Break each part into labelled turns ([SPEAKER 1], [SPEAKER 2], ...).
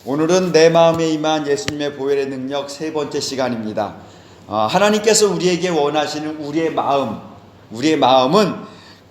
[SPEAKER 1] 오늘은 내 마음에 임한 예수님의 보혈의 능력 세 번째 시간입니다. 하나님께서 우리에게 원하시는 우리의 마음은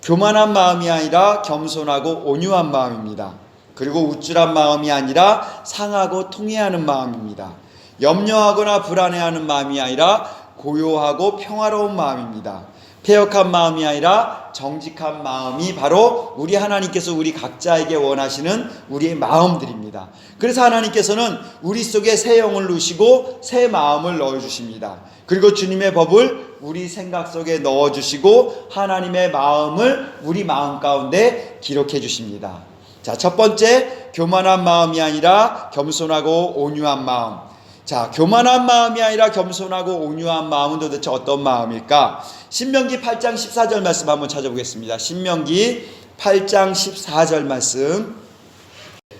[SPEAKER 1] 교만한 마음이 아니라 겸손하고 온유한 마음입니다. 그리고 우쭐한 마음이 아니라 상하고 통회하는 마음입니다. 염려하거나 불안해하는 마음이 아니라 고요하고 평화로운 마음입니다. 패역한 마음이 아니라 정직한 마음이 바로 우리 하나님께서 우리 각자에게 원하시는 우리의 마음들입니다. 그래서 하나님께서는 우리 속에 새 영을 넣으시고 새 마음을 넣어주십니다. 그리고 주님의 법을 우리 생각 속에 넣어주시고 하나님의 마음을 우리 마음 가운데 기록해 주십니다. 자, 첫 번째, 교만한 마음이 아니라 겸손하고 온유한 마음. 자, 교만한 마음이 아니라 겸손하고 온유한 마음은 도대체 어떤 마음일까? 신명기 8장 14절 말씀 한번 찾아보겠습니다. 신명기 8장 14절 말씀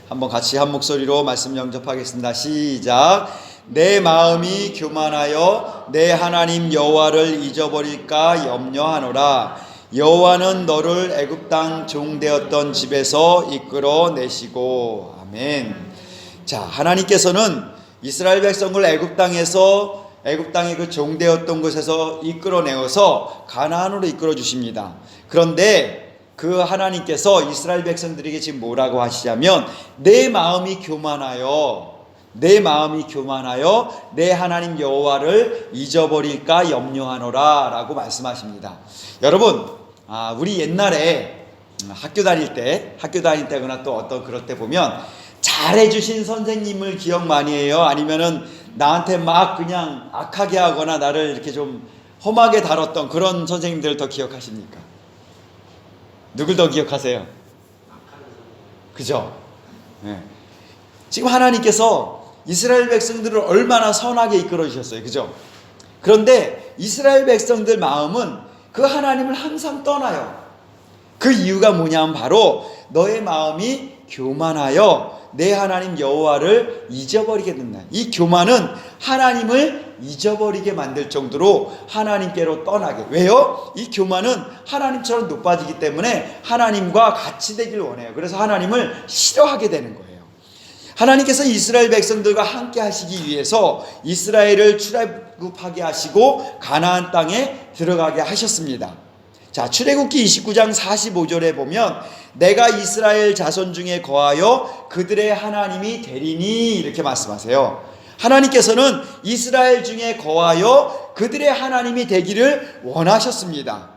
[SPEAKER 1] 한번 같이 한 목소리로 말씀 영접하겠습니다. 시작. 내 마음이 교만하여 내 하나님 여호와를 잊어버릴까 염려하노라. 여호와는 너를 애굽 땅 종되었던 집에서 이끌어내시고. 아멘. 자, 하나님께서는 이스라엘 백성을 애굽 땅의 그 종되었던 곳에서 이끌어내어서 가나안으로 이끌어 주십니다. 그런데 그 하나님께서 이스라엘 백성들에게 지금 뭐라고 하시냐면 내 마음이 교만하여 내 하나님 여호와를 잊어버릴까 염려하노라 라고 말씀하십니다. 여러분, 우리 옛날에 학교 다닐 때거나 또 어떤 그럴 때 보면 잘해주신 선생님을 기억 많이 해요? 아니면은 나한테 막 그냥 악하게 하거나 나를 이렇게 좀 험하게 다뤘던 그런 선생님들을 더 기억하십니까? 누굴 더 기억하세요? 그죠? 네. 지금 하나님께서 이스라엘 백성들을 얼마나 선하게 이끌어 주셨어요. 그죠? 그런데 이스라엘 백성들 마음은 그 하나님을 항상 떠나요. 그 이유가 뭐냐면 바로 너의 마음이 교만하여 내 하나님 여호와를 잊어버리게 된다. 이 교만은 하나님을 잊어버리게 만들 정도로 하나님께로 떠나게. 왜요? 이 교만은 하나님처럼 높아지기 때문에 하나님과 같이 되길 원해요. 그래서 하나님을 싫어하게 되는 거예요. 하나님께서 이스라엘 백성들과 함께 하시기 위해서 이스라엘을 출애굽하게 하시고 가나안 땅에 들어가게 하셨습니다. 자, 출애굽기 29장 45절에 보면 내가 이스라엘 자손 중에 거하여 그들의 하나님이 되리니 이렇게 말씀하세요. 하나님께서는 이스라엘 중에 거하여 그들의 하나님이 되기를 원하셨습니다.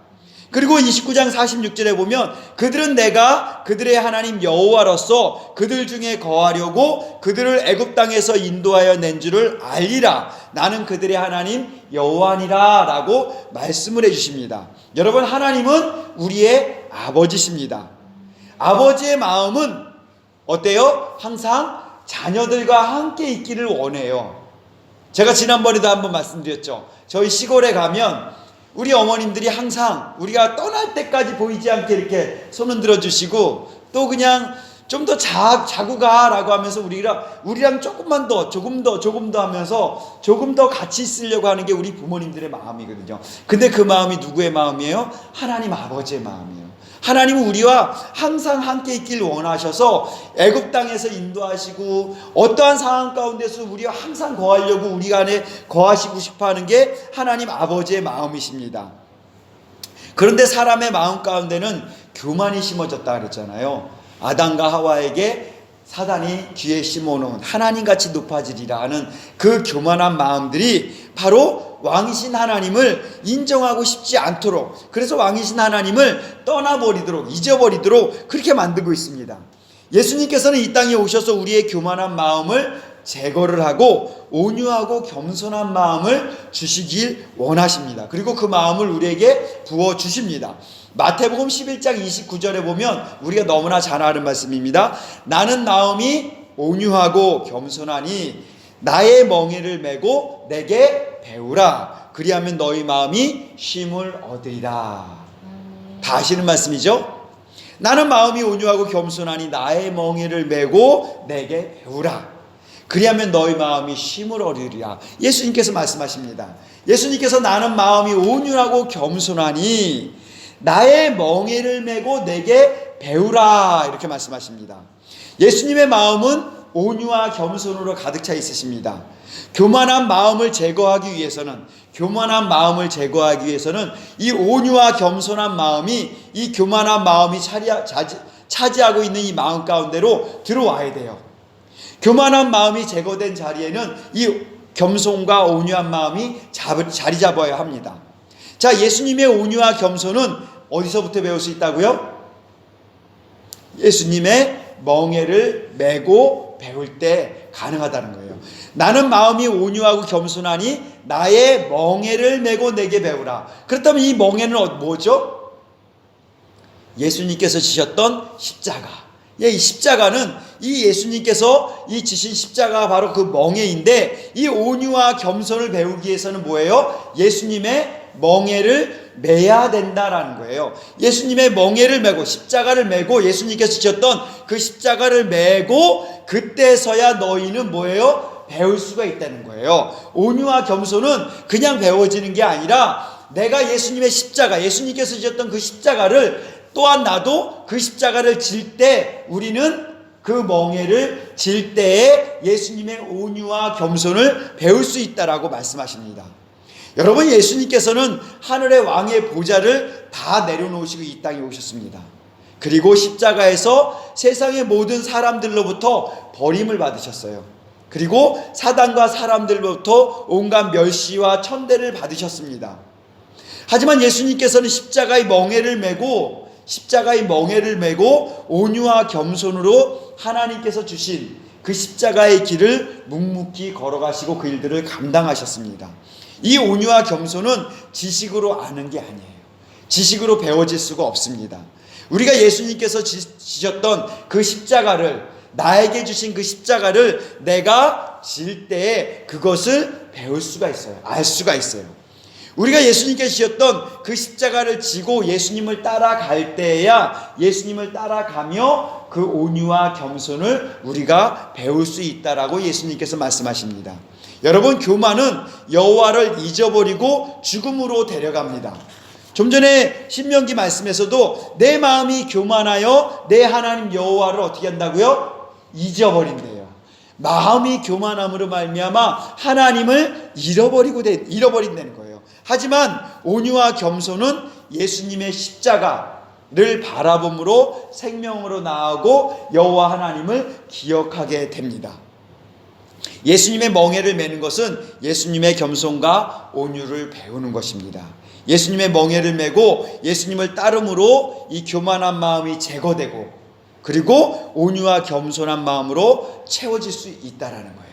[SPEAKER 1] 그리고 29장 46절에 보면 그들은 내가 그들의 하나님 여호와로서 그들 중에 거하려고 그들을 애굽 땅에서 인도하여 낸 줄을 알리라. 나는 그들의 하나님 여호와니라 라고 말씀을 해주십니다. 여러분, 하나님은 우리의 아버지십니다. 아버지의 마음은 어때요? 항상 자녀들과 함께 있기를 원해요. 제가 지난번에도 한번 말씀드렸죠. 저희 시골에 가면 우리 어머님들이 항상 우리가 떠날 때까지 보이지 않게 이렇게 손 흔들어 주시고 또 그냥 좀 더 자고 가라고 하면서 우리랑 조금 더 하면서 조금 더 같이 있으려고 하는 게 우리 부모님들의 마음이거든요. 근데 그 마음이 누구의 마음이에요? 하나님 아버지의 마음이에요. 하나님은 우리와 항상 함께 있길 원하셔서 애굽 땅에서 인도하시고 어떠한 상황 가운데서 우리와 항상 거하려고 우리 안에 거하시고 싶어하는 게 하나님 아버지의 마음이십니다. 그런데 사람의 마음 가운데는 교만이 심어졌다 그랬잖아요. 아담과 하와에게 사단이 귀에 심어놓은 하나님같이 높아지리라 하는 그 교만한 마음들이 바로 왕이신 하나님을 인정하고 싶지 않도록, 그래서 왕이신 하나님을 떠나버리도록, 잊어버리도록 그렇게 만들고 있습니다. 예수님께서는 이 땅에 오셔서 우리의 교만한 마음을 제거를 하고 온유하고 겸손한 마음을 주시길 원하십니다. 그리고 그 마음을 우리에게 부어주십니다. 마태복음 11장 29절에 보면 우리가 너무나 잘 아는 말씀입니다. 나는 마음이 온유하고 겸손하니 나의 멍에를 메고 내게 배우라. 그리하면 너희 마음이 쉼을 얻으리라. 다 아시는 말씀이죠? 나는 마음이 온유하고 겸손하니 나의 멍에를 메고 내게 배우라. 그리하면 너희 마음이 쉼을 얻으리라. 예수님께서 말씀하십니다. 예수님께서 나는 마음이 온유하고 겸손하니 나의 멍에를 메고 내게 배우라 이렇게 말씀하십니다. 예수님의 마음은 온유와 겸손으로 가득 차 있으십니다. 교만한 마음을 제거하기 위해서는 이 온유와 겸손한 마음이, 이 교만한 마음이 차지하고 있는 이 마음 가운데로 들어와야 돼요. 교만한 마음이 제거된 자리에는 이 겸손과 온유한 마음이 자리 잡아야 합니다. 자, 예수님의 온유와 겸손은 어디서부터 배울 수 있다고요? 예수님의 멍에를 메고 배울 때 가능하다는 거예요. 나는 마음이 온유하고 겸손하니 나의 멍에를 메고 내게 배우라. 그렇다면 이 멍에는 뭐죠? 예수님께서 지셨던 십자가. 이 십자가는 이 예수님께서 이 지신 십자가가 바로 그 멍에인데, 이 온유와 겸손을 배우기 위해서는 뭐예요? 예수님의 멍에를 매야 된다라는 거예요. 예수님의 멍에를 메고, 십자가를 메고, 예수님께서 지셨던 그 십자가를 메고, 그때서야 너희는 뭐예요? 배울 수가 있다는 거예요. 온유와 겸손은 그냥 배워지는 게 아니라, 내가 예수님의 십자가, 예수님께서 지셨던 그 십자가를, 또한 나도 그 십자가를 질 때, 우리는 그 멍에를 질 때에 예수님의 온유와 겸손을 배울 수 있다라고 말씀하십니다. 여러분, 예수님께서는 하늘의 왕의 보좌를 다 내려놓으시고 이 땅에 오셨습니다. 그리고 십자가에서 세상의 모든 사람들로부터 버림을 받으셨어요. 그리고 사단과 사람들로부터 온갖 멸시와 천대를 받으셨습니다. 하지만 예수님께서는 십자가의 멍에를 메고 온유와 겸손으로 하나님께서 주신 그 십자가의 길을 묵묵히 걸어가시고 그 일들을 감당하셨습니다. 이 온유와 겸손은 지식으로 아는 게 아니에요. 지식으로 배워질 수가 없습니다. 우리가 예수님께서 지셨던 그 십자가를, 나에게 주신 그 십자가를 내가 질 때에 그것을 배울 수가 있어요. 알 수가 있어요. 우리가 예수님께서 지셨던 그 십자가를 지고 예수님을 따라갈 때에야 예수님을 따라가며 그 온유와 겸손을 우리가 배울 수 있다라고 예수님께서 말씀하십니다. 여러분, 교만은 여호와를 잊어버리고 죽음으로 데려갑니다. 좀 전에 신명기 말씀에서도 내 마음이 교만하여 내 하나님 여호와를 어떻게 한다고요? 잊어버린대요. 마음이 교만함으로 말미암아 하나님을 잃어버린다는 거예요. 하지만 온유와 겸손은 예수님의 십자가를 바라봄으로 생명으로 나아가고 여호와 하나님을 기억하게 됩니다. 예수님의 멍에를 메는 것은 예수님의 겸손과 온유를 배우는 것입니다. 예수님의 멍에를 메고 예수님을 따름으로 이 교만한 마음이 제거되고, 그리고 온유와 겸손한 마음으로 채워질 수 있다라는 거예요.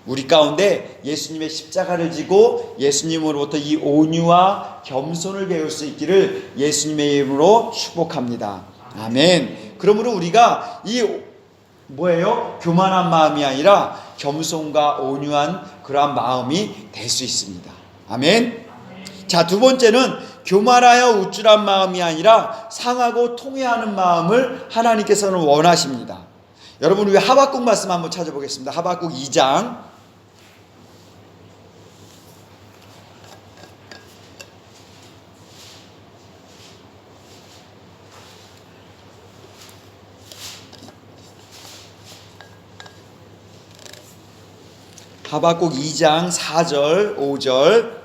[SPEAKER 1] 우리 가운데 예수님의 십자가를 지고 예수님으로부터 이 온유와 겸손을 배울 수 있기를 예수님의 이름으로 축복합니다. 아멘. 그러므로 우리가 이 교만한 마음이 아니라 겸손과 온유한 그러한 마음이 될 수 있습니다. 아멘. 자, 두 번째는 교만하여 우쭐한 마음이 아니라 상하고 통회하는 마음을 하나님께서는 원하십니다. 여러분, 우리 하박국 말씀 한번 찾아보겠습니다. 하박국 2장. 하박국 2장 4절 5절.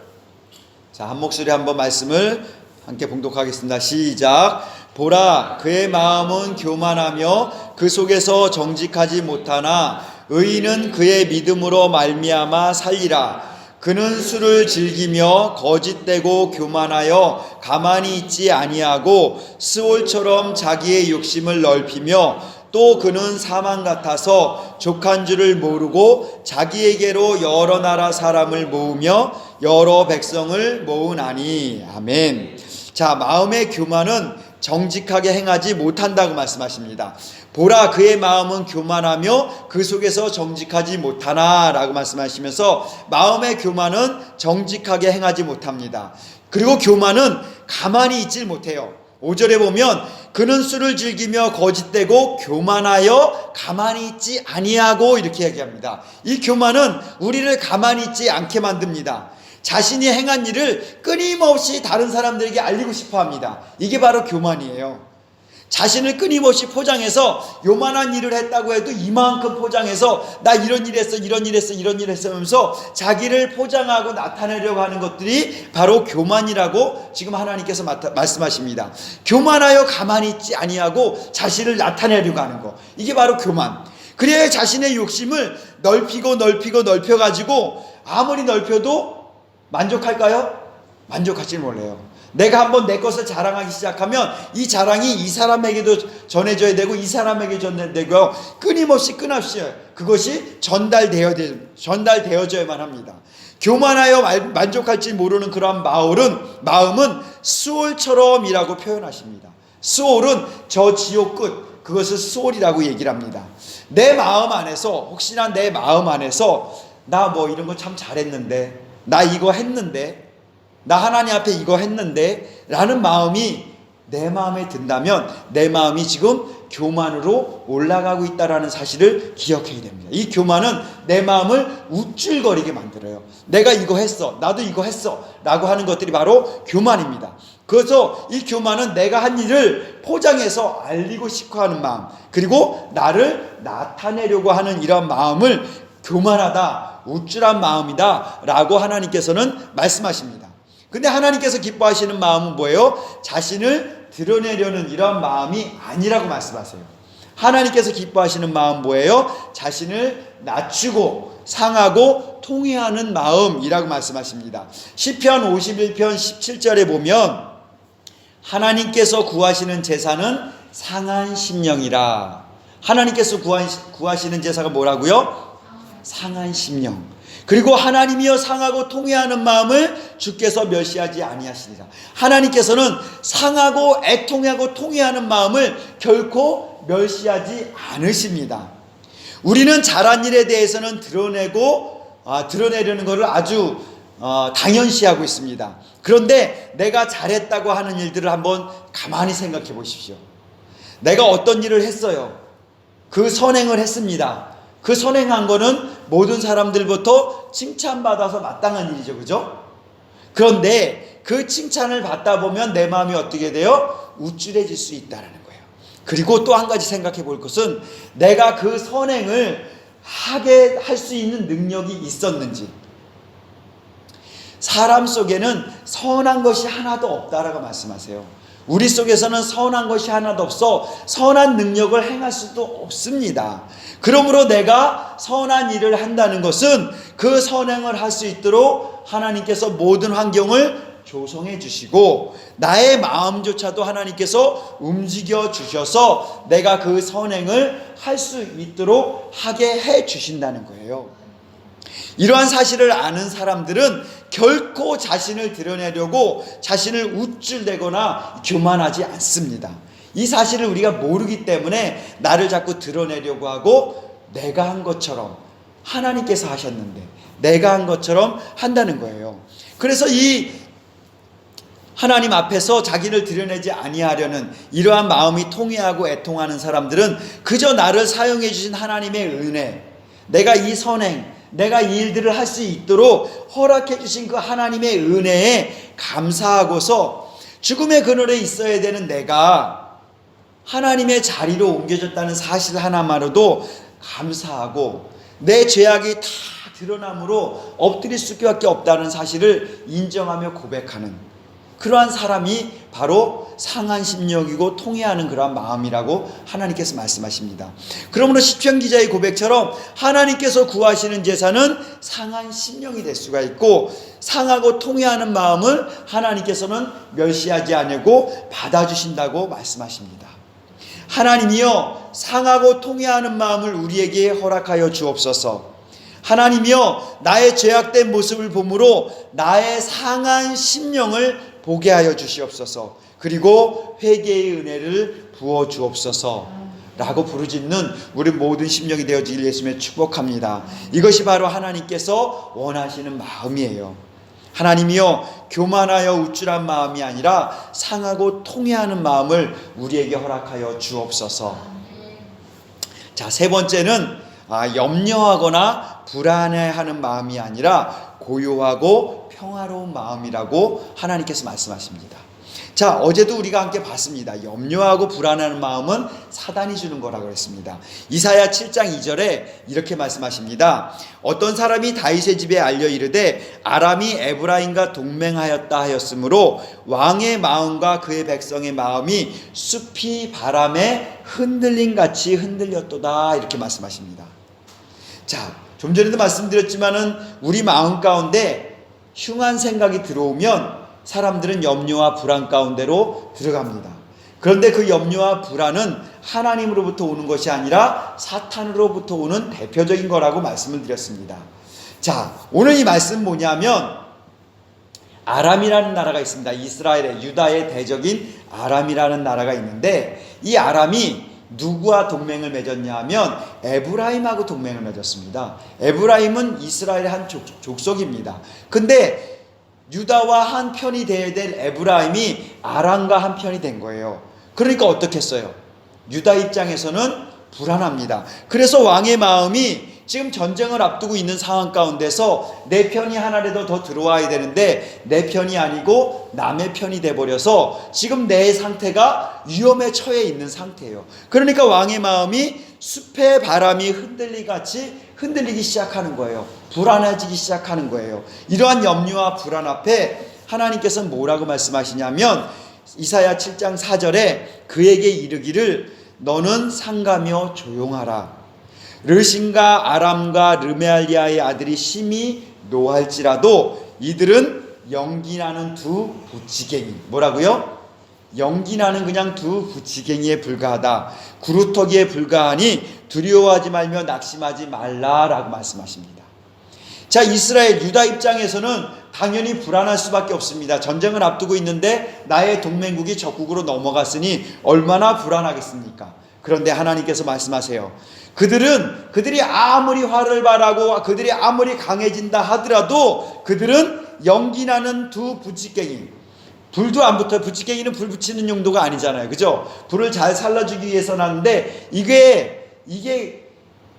[SPEAKER 1] 자, 한 목소리 한번 말씀을 함께 봉독하겠습니다. 시작. 보라, 그의 마음은 교만하며 그 속에서 정직하지 못하나 의인은 그의 믿음으로 말미암아 살리라. 그는 술을 즐기며 거짓되고 교만하여 가만히 있지 아니하고 스올처럼 자기의 욕심을 넓히며, 또 그는 사망 같아서 족한 줄을 모르고 자기에게로 여러 나라 사람을 모으며 여러 백성을 모으나니. 아멘. 자, 마음의 교만은 정직하게 행하지 못한다고 말씀하십니다. 보라, 그의 마음은 교만하며 그 속에서 정직하지 못하나 라고 말씀하시면서 마음의 교만은 정직하게 행하지 못합니다. 그리고 교만은 가만히 있질 못해요. 5절에 보면 그는 술을 즐기며 거짓되고 교만하여 가만히 있지 아니하고 이렇게 얘기합니다. 이 교만은 우리를 가만히 있지 않게 만듭니다. 자신이 행한 일을 끊임없이 다른 사람들에게 알리고 싶어 합니다. 이게 바로 교만이에요. 자신을 끊임없이 포장해서 요만한 일을 했다고 해도 이만큼 포장해서 나 이런 일 했어, 이런 일 했어, 이런 일 했어 하면서 자기를 포장하고 나타내려고 하는 것들이 바로 교만이라고 지금 하나님께서 말씀하십니다. 교만하여 가만히 있지 아니하고 자신을 나타내려고 하는 거, 이게 바로 교만. 그래야 자신의 욕심을 넓혀가지고 아무리 넓혀도 만족할까요? 만족하지 못해요. 내가 한번 내 것을 자랑하기 시작하면 이 자랑이 이 사람에게도 전해져야 되고 이 사람에게 전해되고 끊임없이 그것이 전달되어져야만 합니다. 교만하여 만족할지 모르는 그러한 마음은 수올처럼이라고 표현하십니다. 수올은 저 지옥 끝, 그것을 수올이라고 얘기를 합니다. 내 마음 안에서, 혹시나 내 마음 안에서 나 뭐 이런 거 참 잘했는데, 나 이거 했는데, 나 하나님 앞에 이거 했는데 라는 마음이 내 마음에 든다면 내 마음이 지금 교만으로 올라가고 있다는 사실을 기억해야 됩니다. 이 교만은 내 마음을 우쭐거리게 만들어요. 내가 이거 했어, 나도 이거 했어 라고 하는 것들이 바로 교만입니다. 그래서 이 교만은 내가 한 일을 포장해서 알리고 싶어 하는 마음, 그리고 나를 나타내려고 하는 이런 마음을 교만하다, 우쭐한 마음이다 라고 하나님께서는 말씀하십니다. 근데 하나님께서 기뻐하시는 마음은 뭐예요? 자신을 드러내려는 이런 마음이 아니라고 말씀하세요. 하나님께서 기뻐하시는 마음 뭐예요? 자신을 낮추고 상하고 통회하는 마음이라고 말씀하십니다. 시편 51편 17절에 보면 하나님께서 구하시는 제사는 상한 심령이라. 하나님께서 구하시는 제사가 뭐라고요? 상한 심령. 그리고 하나님이여 상하고 통회하는 마음을 주께서 멸시하지 아니하시리라. 하나님께서는 상하고 애통하고 통회하는 마음을 결코 멸시하지 않으십니다. 우리는 잘한 일에 대해서는 드러내려는 것을 아주 당연시하고 있습니다. 그런데 내가 잘했다고 하는 일들을 한번 가만히 생각해 보십시오. 내가 어떤 일을 했어요. 그 선행을 했습니다. 그 선행한 거는 모든 사람들부터 칭찬받아서 마땅한 일이죠. 그죠? 그런데 그 칭찬을 받다 보면 내 마음이 어떻게 돼요? 우쭐해질 수 있다는 거예요. 그리고 또 한 가지 생각해 볼 것은 내가 그 선행을 하게 할 수 있는 능력이 있었는지. 사람 속에는 선한 것이 하나도 없다라고 말씀하세요. 우리 속에서는 선한 것이 하나도 없어 선한 능력을 행할 수도 없습니다. 그러므로 내가 선한 일을 한다는 것은 그 선행을 할 수 있도록 하나님께서 모든 환경을 조성해 주시고 나의 마음조차도 하나님께서 움직여 주셔서 내가 그 선행을 할 수 있도록 하게 해 주신다는 거예요. 이러한 사실을 아는 사람들은 결코 자신을 드러내려고 자신을 우쭐대거나 교만하지 않습니다. 이 사실을 우리가 모르기 때문에 나를 자꾸 드러내려고 하고 내가 한 것처럼, 하나님께서 하셨는데 내가 한 것처럼 한다는 거예요. 그래서 이 하나님 앞에서 자기를 드러내지 아니하려는 이러한 마음이 통회하고 애통하는 사람들은 그저 나를 사용해 주신 하나님의 은혜, 내가 이 선행, 내가 이 일들을 할 수 있도록 허락해 주신 그 하나님의 은혜에 감사하고서 죽음의 그늘에 있어야 되는 내가 하나님의 자리로 옮겨졌다는 사실 하나만으로도 감사하고 내 죄악이 다 드러남으로 엎드릴 수밖에 없다는 사실을 인정하며 고백하는 그러한 사람이 바로 상한 심령이고 통회하는 그러한 마음이라고 하나님께서 말씀하십니다. 그러므로 시편 기자의 고백처럼 하나님께서 구하시는 제사는 상한 심령이 될 수가 있고 상하고 통회하는 마음을 하나님께서는 멸시하지 않고 받아주신다고 말씀하십니다. 하나님이여 상하고 통회하는 마음을 우리에게 허락하여 주옵소서. 하나님이여 나의 죄악된 모습을 보므로 나의 상한 심령을 보게 하여 주시옵소서. 그리고 회개의 은혜를 부어 주옵소서 라고 부르짖는 우리 모든 심령이 되어지길 예수님의 축복합니다. 이것이 바로 하나님께서 원하시는 마음이에요. 하나님이여 교만하여 우쭐한 마음이 아니라 상하고 통회하는 마음을 우리에게 허락하여 주옵소서. 자, 세 번째는 염려하거나 불안해하는 마음이 아니라 고요하고 평화로운 마음이라고 하나님께서 말씀하십니다. 자, 어제도 우리가 함께 봤습니다. 염려하고 불안한 마음은 사단이 주는 거라고 했습니다. 이사야 7장 2절에 이렇게 말씀하십니다. 어떤 사람이 다윗의 집에 알려 이르되 아람이 에브라임과 동맹하였다 하였으므로 왕의 마음과 그의 백성의 마음이 숲이 바람에 흔들림 같이 흔들렸도다, 이렇게 말씀하십니다. 자, 좀 전에도 말씀드렸지만은 우리 마음 가운데 흉한 생각이 들어오면 사람들은 염려와 불안 가운데로 들어갑니다. 그런데 그 염려와 불안은 하나님으로부터 오는 것이 아니라 사탄으로부터 오는 대표적인 거라고 말씀을 드렸습니다. 자, 오늘 이 말씀 뭐냐면 아람이라는 나라가 있습니다. 이스라엘의 유다의 대적인 아람이라는 나라가 있는데 이 아람이 누구와 동맹을 맺었냐 하면 에브라임하고 동맹을 맺었습니다. 에브라임은 이스라엘의 한 족속입니다. 근데 유다와 한 편이 되어야 될 에브라임이 아람과 한 편이 된 거예요. 그러니까 어떻겠어요? 유다 입장에서는 불안합니다. 그래서 왕의 마음이 지금 전쟁을 앞두고 있는 상황 가운데서 내 편이 하나라도 더 들어와야 되는데 내 편이 아니고 남의 편이 돼버려서 지금 내 상태가 위험에 처해 있는 상태예요. 그러니까 왕의 마음이 숲의 바람이 흔들리기 시작하는 거예요. 불안해지기 시작하는 거예요. 이러한 염려와 불안 앞에 하나님께서는 뭐라고 말씀하시냐면 이사야 7장 4절에 그에게 이르기를 너는 상가며 조용하라. 르신과 아람과 르메알리아의 아들이 심히 노할지라도 이들은 연기나는 두 부치갱이. 뭐라고요? 연기나는 그냥 두 부치갱이에 불과하다. 구루터기에 불과하니 두려워하지 말며 낙심하지 말라라고 말씀하십니다. 자, 이스라엘 유다 입장에서는 당연히 불안할 수밖에 없습니다. 전쟁을 앞두고 있는데 나의 동맹국이 적국으로 넘어갔으니 얼마나 불안하겠습니까? 그런데 하나님께서 말씀하세요. 그들이 아무리 화를 발하고 그들이 아무리 강해진다 하더라도 그들은 연기나는 두 부치갱이. 불도 안 붙어요. 부치갱이는 불 붙이는 용도가 아니잖아요. 그죠? 불을 잘 살려주기 위해서 나는데 이게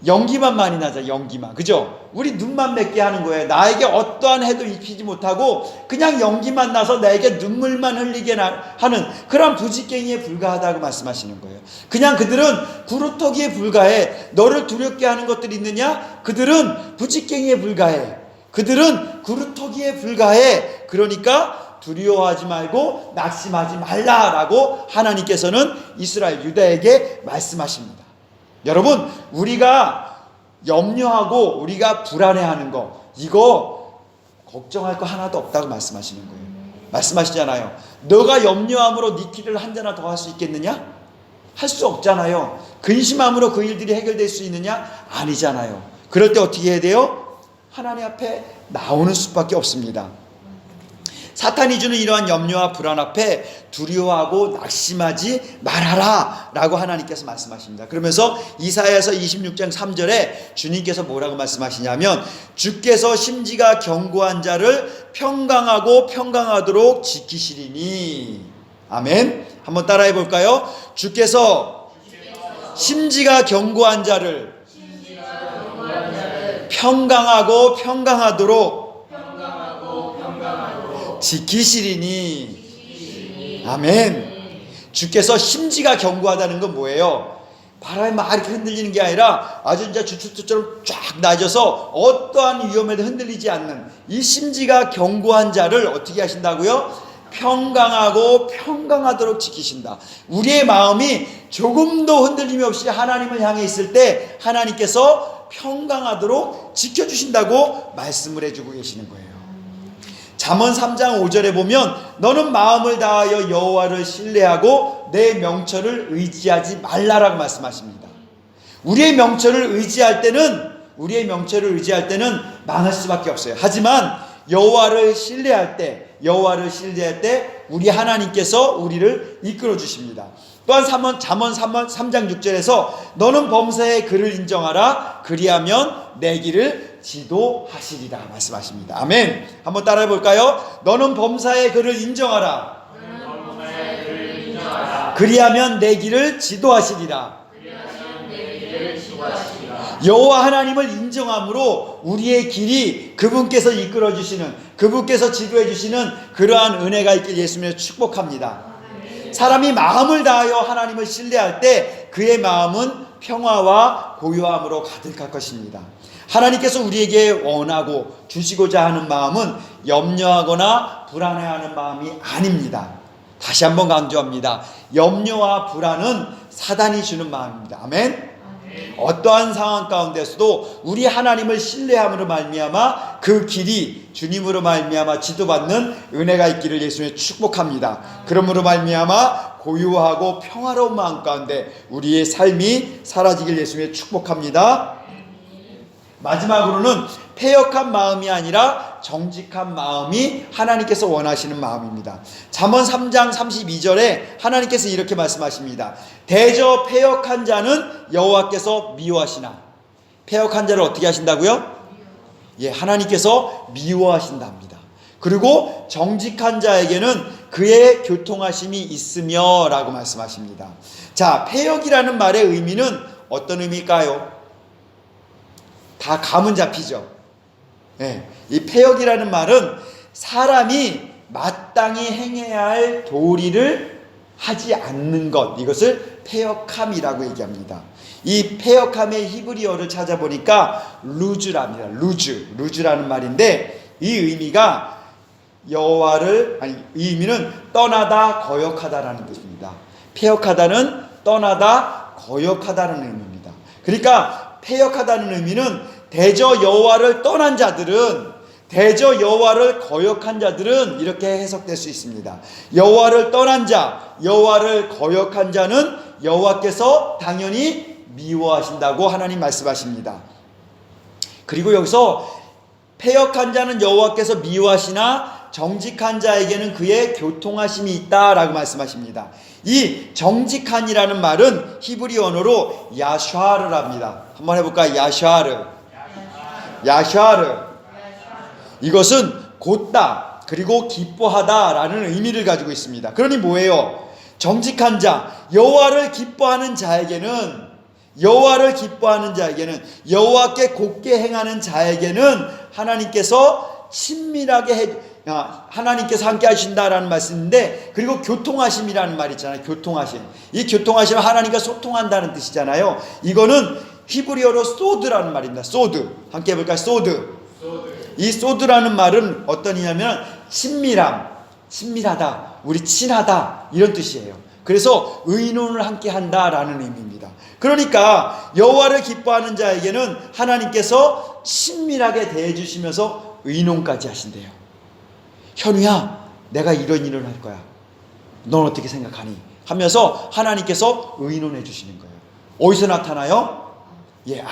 [SPEAKER 1] 연기만 많이 나죠. 연기만. 그죠? 우리 눈만 맺게 하는 거예요. 나에게 어떠한 해도 입히지 못하고 그냥 연기만 나서 나에게 눈물만 흘리게 하는 그런 부치갱이에 불과하다고 말씀하시는 거예요. 그냥 그들은 구루터기에 불과해. 너를 두렵게 하는 것들이 있느냐? 그들은 부치갱이에 불과해. 그들은 구루터기에 불과해. 그러니까 두려워하지 말고 낙심하지 말라라고 하나님께서는 이스라엘 유다에게 말씀하십니다. 여러분, 우리가 염려하고 우리가 불안해하는 거, 이거 걱정할 거 하나도 없다고 말씀하시는 거예요. 말씀하시잖아요. 너가 염려함으로 네 길을 한 자나 더 할 수 있겠느냐? 할 수 없잖아요. 근심함으로 그 일들이 해결될 수 있느냐? 아니잖아요. 그럴 때 어떻게 해야 돼요? 하나님 앞에 나오는 수밖에 없습니다. 사탄이 주는 이러한 염려와 불안 앞에 두려워하고 낙심하지 말아라 라고 하나님께서 말씀하십니다. 그러면서 이사야서 26장 3절에 주님께서 뭐라고 말씀하시냐면 주께서 심지가 견고한 자를 평강하고 평강하도록 지키시리니. 아멘. 한번 따라해 볼까요? 주께서 심지가 견고한 자를 평강하고 평강하도록 지키시리니. 아멘. 주께서 심지가 견고하다는 건 뭐예요? 바람에 막 이렇게 흔들리는 게 아니라 아주 진짜 주춧돌처럼 쫙 낮아서 어떠한 위험에도 흔들리지 않는 이 심지가 견고한 자를 어떻게 하신다고요? 평강하고 평강하도록 지키신다. 우리의 마음이 조금도 흔들림이 없이 하나님을 향해 있을 때 하나님께서 평강하도록 지켜주신다고 말씀을 해주고 계시는 거예요. 잠언 3장 5절에 보면 너는 마음을 다하여 여호와를 신뢰하고 내 명철을 의지하지 말라라고 말씀하십니다. 우리의 명철을 의지할 때는 망할 수밖에 없어요. 하지만 여호와를 신뢰할 때 우리 하나님께서 우리를 이끌어 주십니다. 또한 잠언 3장 6절에서 너는 범사의 그를 인정하라 그리하면 내 길을 지도하시리라 말씀하십니다. 아멘. 한번 따라해 볼까요? 너는 범사의 그를 인정하라 그리하면 내 길을 지도하시리라. 여호와 하나님을 인정함으로 우리의 길이 그분께서 이끌어 주시는, 그분께서 지도해 주시는 그러한 은혜가 있길 예수님을 축복합니다. 사람이 마음을 다하여 하나님을 신뢰할 때 그의 마음은 평화와 고요함으로 가득할 것입니다. 하나님께서 우리에게 원하고 주시고자 하는 마음은 염려하거나 불안해하는 마음이 아닙니다. 다시 한번 강조합니다. 염려와 불안은 사단이 주는 마음입니다. 아멘. 어떠한 상황 가운데서도 우리 하나님을 신뢰함으로 말미암아 그 길이 주님으로 말미암아 지도받는 은혜가 있기를 예수님의 축복합니다. 그러므로 말미암아 고요하고 평화로운 마음 가운데 우리의 삶이 사라지길 예수님의 축복합니다. 마지막으로는 패역한 마음이 아니라 정직한 마음이 하나님께서 원하시는 마음입니다. 잠언 3장 32절에 하나님께서 이렇게 말씀하십니다. 대저 패역한 자는 여호와께서 미워하시나. 패역한 자를 어떻게 하신다고요? 예, 하나님께서 미워하신답니다. 그리고 정직한 자에게는 그의 교통하심이 있으며 라고 말씀하십니다. 자, 패역이라는 말의 의미는 어떤 의미일까요? 다 감은 잡히죠. 예, 이 패역이라는 말은 사람이 마땅히 행해야 할 도리를 하지 않는 것, 이것을 패역함이라고 얘기합니다. 이 패역함의 히브리어를 찾아보니까 루즈랍니다. 루즈라는 말인데 이 의미가 여호와를 이 의미는 떠나다 거역하다라는 뜻입니다. 패역하다는 떠나다 거역하다는 의미입니다. 그러니까 패역하다는 의미는 대저 여호와를 떠난 자들은, 대저 여호와를 거역한 자들은 이렇게 해석될 수 있습니다. 여호와를 떠난 자, 여호와를 거역한 자는 여호와께서 당연히 미워하신다고 하나님 말씀하십니다. 그리고 여기서 패역한 자는 여호와께서 미워하시나 정직한 자에게는 그의 교통하심이 있다라고 말씀하십니다. 이 정직한이라는 말은 히브리 언어로 야샤르랍니다. 한번 해볼까요? 야샤르. 이것은 곧다 그리고 기뻐하다라는 의미를 가지고 있습니다. 그러니 뭐예요? 정직한 자, 여호와를 기뻐하는 자에게는, 여호와께 곱게 행하는 자에게는 하나님께서 친밀하게 하나님께서 함께 하신다라는 말씀인데, 그리고 교통하심이라는 말 있잖아요. 교통하심. 이 교통하심은 하나님과 소통한다는 뜻이잖아요. 이거는 히브리어로 소드라는 말입니다. 소드. 함께 해볼까요? 소드. 이 소드라는 말은 어떤 의미냐면 친밀하다, 우리 친하다 이런 뜻이에요. 그래서 의논을 함께 한다라는 의미입니다. 그러니까 여호와를 기뻐하는 자에게는 하나님께서 친밀하게 대해주시면서 의논까지 하신대요. 현우야, 내가 이런 일을 할 거야. 넌 어떻게 생각하니? 하면서 하나님께서 의논해 주시는 거예요. 어디서 나타나요? 예,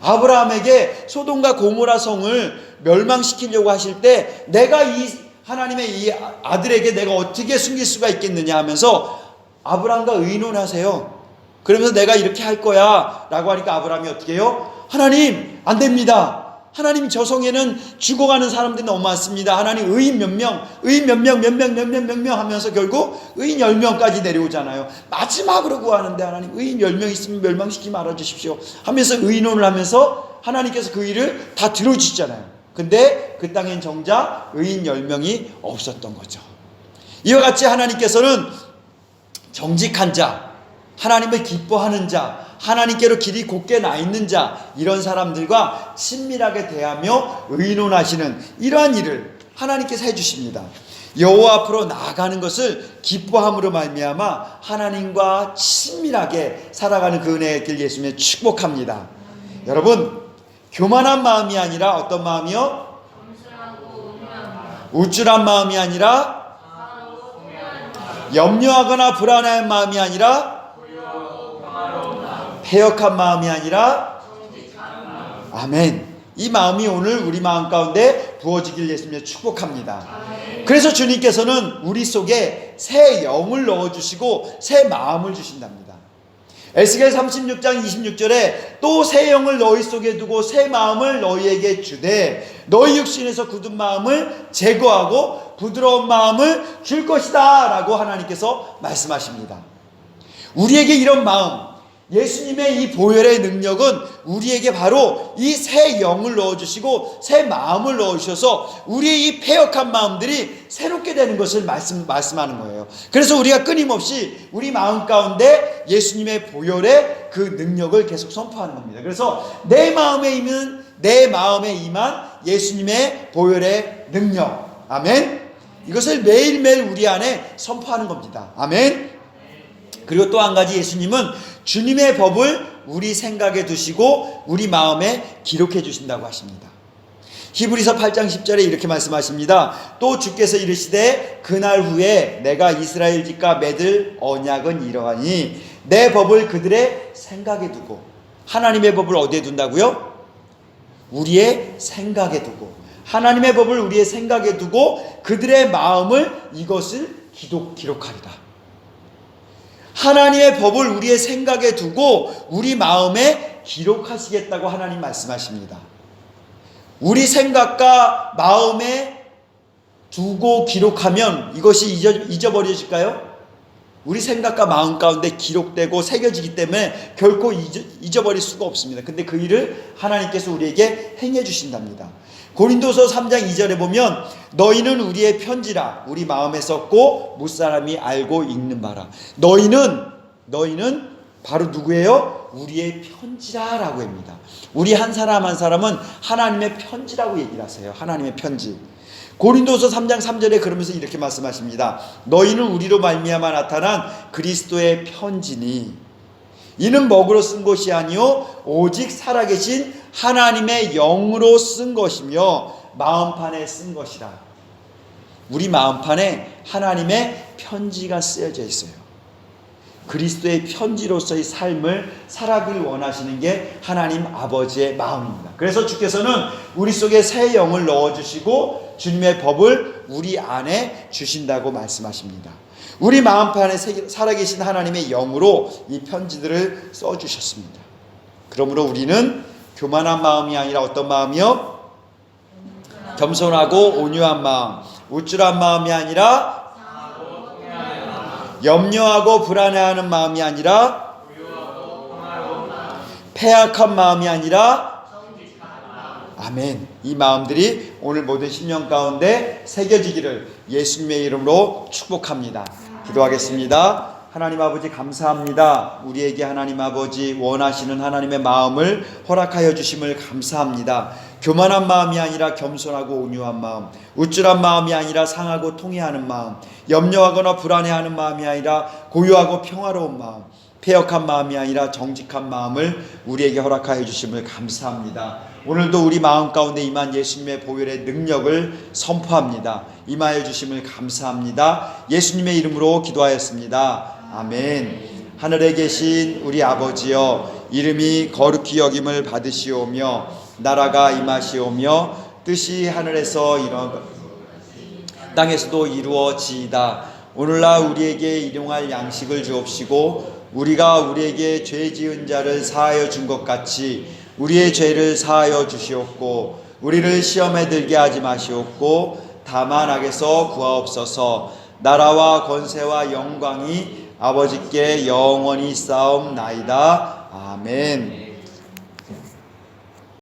[SPEAKER 1] 아브라함에게 소돔과 고모라 성을 멸망시키려고 하실 때 내가 이 하나님의 이 아들에게 내가 어떻게 숨길 수가 있겠느냐 하면서 아브라함과 의논하세요. 그러면서 내가 이렇게 할 거야 라고 하니까 아브라함이 어떻게 해요? 하나님, 안 됩니다. 하나님, 저 성에는 죽어가는 사람들이 너무 많습니다. 하나님, 의인 몇 명 하면서 결국 의인 10명까지 내려오잖아요. 마지막으로 구하는데 하나님, 의인 10명 있으면 멸망시키지 말아주십시오 하면서 의논을 하면서 하나님께서 그 일을 다 들어주시잖아요. 근데 그 땅엔 정작 의인 10명이 없었던 거죠. 이와 같이 하나님께서는 정직한 자, 하나님을 기뻐하는 자, 하나님께로 길이 곧게 나 있는 자, 이런 사람들과 친밀하게 대하며 의논하시는 이러한 일을 하나님께서 해주십니다. 여호와 앞으로 나아가는 것을 기뻐함으로 말미암아 하나님과 친밀하게 살아가는 그 은혜의 길 예수님의 축복합니다. 여러분, 교만한 마음이 아니라 어떤 마음이요? 우쭐한 마음이 아니라, 염려하거나 불안한 마음이 아니라, 패역한 마음이 아니라, 아멘. 이 마음이 오늘 우리 마음 가운데 부어지길 예수님의 축복합니다. 그래서 주님께서는 우리 속에 새 영을 넣어주시고 새 마음을 주신답니다. 에스겔 36장 26절에 또 새 영을 너희 속에 두고 새 마음을 너희에게 주되 너희 육신에서 굳은 마음을 제거하고 부드러운 마음을 줄 것이다 라고 하나님께서 말씀하십니다. 우리에게 이런 마음, 예수님의 이 보혈의 능력은 우리에게 바로 이 새 영을 넣어주시고 새 마음을 넣어주셔서 우리의 이 패역한 마음들이 새롭게 되는 것을 말씀하는 거예요. 그래서 우리가 끊임없이 우리 마음 가운데 예수님의 보혈의 그 능력을 계속 선포하는 겁니다. 그래서 내 마음에 임한 예수님의 보혈의 능력, 아멘. 이것을 매일매일 우리 안에 선포하는 겁니다. 아멘. 그리고 또 한 가지, 예수님은 주님의 법을 우리 생각에 두시고 우리 마음에 기록해 주신다고 하십니다. 히브리서 8장 10절에 이렇게 말씀하십니다. 또 주께서 이르시되 그날 후에 내가 이스라엘 집과 맺을 언약은 이러하니 내 법을 그들의 생각에 두고. 하나님의 법을 어디에 둔다고요? 우리의 생각에 두고. 하나님의 법을 우리의 생각에 두고 그들의 마음을 이것을 기록하리라. 하나님의 법을 우리의 생각에 두고 우리 마음에 기록하시겠다고 하나님 말씀하십니다. 우리 생각과 마음에 두고 기록하면 이것이 잊어버려질까요? 우리 생각과 마음 가운데 기록되고 새겨지기 때문에 결코 잊어버릴 수가 없습니다. 근데 그 일을 하나님께서 우리에게 행해 주신답니다. 고린도서 3장 2절에 보면 너희는 우리의 편지라 우리 마음에 썼고 무사람이 알고 읽는 바라. 너희는 바로 누구예요? 우리의 편지라 라고 합니다. 우리 한 사람 한 사람은 하나님의 편지라고 얘기를 하세요. 하나님의 편지. 고린도서 3장 3절에 그러면서 이렇게 말씀하십니다. 너희는 우리로 말미암아 나타난 그리스도의 편지니 이는 먹으로 쓴 것이 아니요 오직 살아계신 하나님의 영으로 쓴 것이며 마음판에 쓴 것이라. 우리 마음판에 하나님의 편지가 쓰여져 있어요. 그리스도의 편지로서의 삶을 살아가길 원하시는 게 하나님 아버지의 마음입니다. 그래서 주께서는 우리 속에 새 영을 넣어주시고 주님의 법을 우리 안에 주신다고 말씀하십니다. 우리 마음판에 살아계신 하나님의 영으로 이 편지들을 써주셨습니다. 그러므로 우리는 교만한 마음이 아니라 어떤 마음이요? 겸손하고 온유한 마음, 우쭐한 마음이 아니라 염려하고 불안해하는 마음이 아니라 패악한 마음이 아니라 아멘. 이 마음들이 오늘 모든 심령 가운데 새겨지기를 예수님의 이름으로 축복합니다. 기도하겠습니다. 하나님 아버지 감사합니다. 우리에게 하나님 아버지 원하시는 하나님의 마음을 허락하여 주심을 감사합니다. 교만한 마음이 아니라 겸손하고 온유한 마음, 우쭐한 마음이 아니라 상하고 통회하는 마음, 염려하거나 불안해하는 마음이 아니라 고요하고 평화로운 마음, 패역한 마음이 아니라 정직한 마음을 우리에게 허락하여 주심을 감사합니다. 오늘도 우리 마음 가운데 임한 예수님의 보혈의 능력을 선포합니다. 임하여 주심을 감사합니다. 예수님의 이름으로 기도하였습니다. 아멘. 하늘에 계신 우리 아버지여, 이름이 거룩히 여김을 받으시오며 나라가 임하시오며 뜻이 하늘에서 땅에서도 이루어지이다. 오늘날 우리에게 일용할 양식을 주옵시고 우리가 우리에게 죄 지은 자를 사하여 준 것 같이 우리의 죄를 사하여 주시옵고 우리를 시험에 들게 하지 마시옵고 다만 악에서 구하옵소서. 나라와 권세와 영광이 아버지께 영원히 쌓옵나이다. 아멘.